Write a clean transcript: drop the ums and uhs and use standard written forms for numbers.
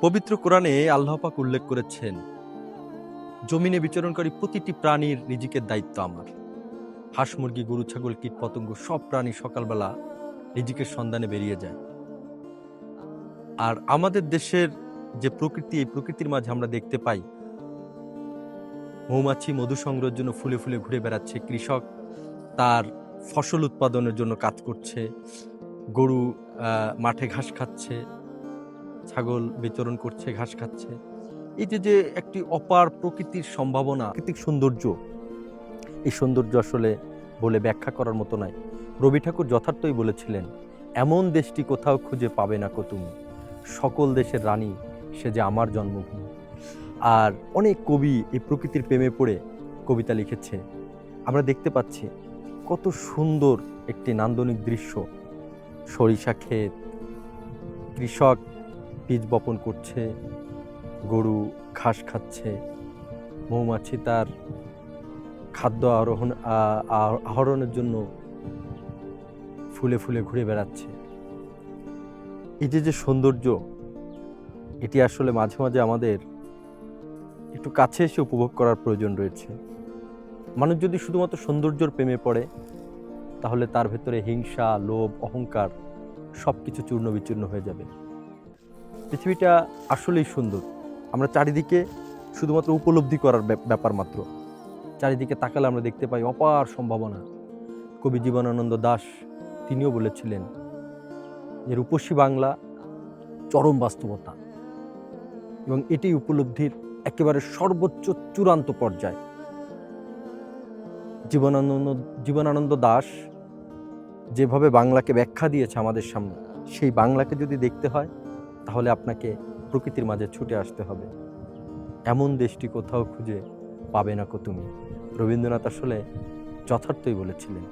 পবিত্র কোরআনে আল্লাহ পাক উল্লেখ করেছেন, জমিনে বিচরণকারী প্রতিটি প্রাণীর রিজিকের দায়িত্ব আমার। হাঁস, মুরগি, গরু, ছাগল, কীট পতঙ্গ সব প্রাণী সকালবেলা রিজিকের সন্ধানে বেরিয়ে যায়। আর আমাদের দেশের যে প্রকৃতি, এই প্রকৃতির মাঝে আমরা দেখতে পাই মৌমাছি মধু সংগ্রহের জন্য ফুলে ফুলে ঘুরে বেড়াচ্ছে, কৃষক তার ফসল উৎপাদনের জন্য কাজ করছে, গরু মাঠে ঘাস খাচ্ছে, ছাগল বিচরণ করছে, ঘাস খাচ্ছে। এই যে একটি অপার প্রকৃতির সম্ভাবনা, প্রাকৃতিক সৌন্দর্য, এই সৌন্দর্য আসলে বলে ব্যাখ্যা করার মতো নয়। রবি ঠাকুর যথার্থই বলেছিলেন, এমন দেশটি কোথাও খুঁজে পাবে না কো তুমি, সকল দেশের রানী সে যে আমার জন্মভূমি। আর অনেক কবি এই প্রকৃতির প্রেমে পড়ে কবিতা লিখেছে। আমরা দেখতে পাচ্ছি কত সুন্দর একটি নান্দনিক দৃশ্য, সরিষা ক্ষেত, কৃষক বীজ বপন করছে, গরু ঘাস খাচ্ছে, মৌমাছি তার খাদ্য আহরণের জন্য ফুলে ফুলে ঘুরে বেড়াচ্ছে। এই যে সৌন্দর্য, এটি আসলে মাঝে মাঝে আমাদের একটু কাছে এসে উপভোগ করার প্রয়োজন রয়েছে। মানুষ যদি শুধুমাত্র সৌন্দর্যের প্রেমে পড়ে, তাহলে তার ভেতরে হিংসা, লোভ, অহংকার সব কিছু চূর্ণ বিচূর্ণ হয়ে যাবে। পৃথিবীটা আসলেই সুন্দর। আমরা চারিদিকে শুধুমাত্র উপলব্ধি করার ব্যাপার মাত্র। চারিদিকে তাকালে আমরা দেখতে পাই অপার সম্ভাবনা। কবি জীবনানন্দ দাশ তিনিও বলেছিলেন যে রূপসী বাংলা চরম বাস্তবতা, এবং এটি উপলব্ধির একেবারে সর্বোচ্চ চূড়ান্ত পর্যায়। জীবনানন্দ দাশ যেভাবে বাংলাকে ব্যাখ্যা দিয়েছে আমাদের সামনে, সেই বাংলাকে যদি দেখতে হয় তাহলে আপনাকে প্রকৃতির মাঝে ছুটে আসতে হবে। এমন দেশটি কোথাও খুঁজে পাবে না কো তুমি, রবীন্দ্রনাথ আসলে যথার্থই বলেছিলেন।